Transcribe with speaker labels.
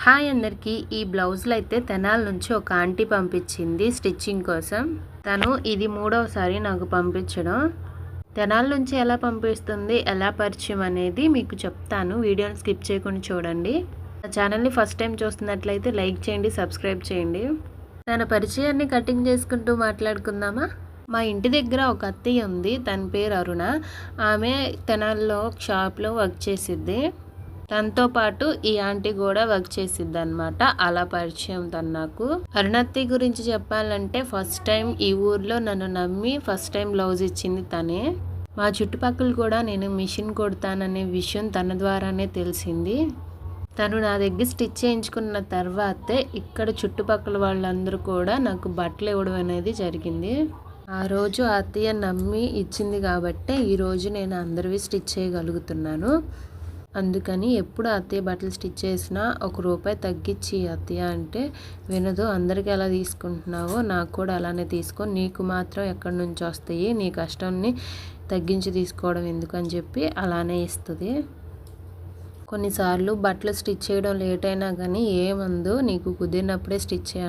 Speaker 1: Hi అందరికీ. ఈ బ్లౌజులు అయితే తెనాల నుంచి ఒక ఆంటీ పంపించింది స్టిచ్చింగ్ కోసం. తను ఇది మూడవసారి నాకు పంపించడం. తెనాల నుంచి ఎలా పంపిస్తుంది, ఎలా పరిచయం అనేది మీకు చెప్తాను. వీడియోని స్కిప్ చేయకుండా చూడండి. నా ఛానల్ని ఫస్ట్ టైం చూస్తున్నట్లయితే లైక్ చేయండి, సబ్స్క్రైబ్ చేయండి. తన పరిచయాన్ని కటింగ్ చేసుకుంటూ మాట్లాడుకుందామా. మా ఇంటి దగ్గర ఒక అత్తయ్య ఉంది, తన పేరు అరుణ. ఆమె తెనాల్లో షాప్లో వర్క్ చేసిద్ది. తనతో పాటు ఈ ఆంటీ కూడా వర్క్ చేసిద్ది అనమాట. అలా పరిచయం తను నాకు. అరుణత్తి గురించి చెప్పాలంటే ఫస్ట్ టైం ఈ ఊర్లో నన్ను నమ్మి ఫస్ట్ టైం బ్లౌజ్ ఇచ్చింది తనే. మా చుట్టుపక్కల కూడా నేను మిషన్ కొడతాననే విషయం తన ద్వారానే తెలిసింది. తను నా దగ్గర స్టిచ్ చేయించుకున్న తర్వాతే ఇక్కడ చుట్టుపక్కల వాళ్ళందరూ కూడా నాకు బట్టలు ఇవ్వడం అనేది జరిగింది. ఆ రోజు అత్తయ్య నమ్మి ఇచ్చింది కాబట్టే ఈరోజు నేను అందరివి స్టిచ్ చేయగలుగుతున్నాను. అందుకని ఎప్పుడు అత్తయ్య బట్టలు స్టిచ్ చేసినా ₹1 తగ్గించి అత్తయ్య అంటే వినదు. అందరికీ ఎలా తీసుకుంటున్నావో నాకు కూడా అలానే తీసుకో, నీకు మాత్రం ఎక్కడి నుంచి వస్తాయి, నీ కష్టాన్ని తగ్గించి తీసుకోవడం ఎందుకని చెప్పి అలానే ఇస్తుంది. కొన్నిసార్లు బట్టలు స్టిచ్ చేయడం లేట్ అయినా కానీ ఏమందు, నీకు కుదిరినప్పుడే స్టిచ్ చేయాలి.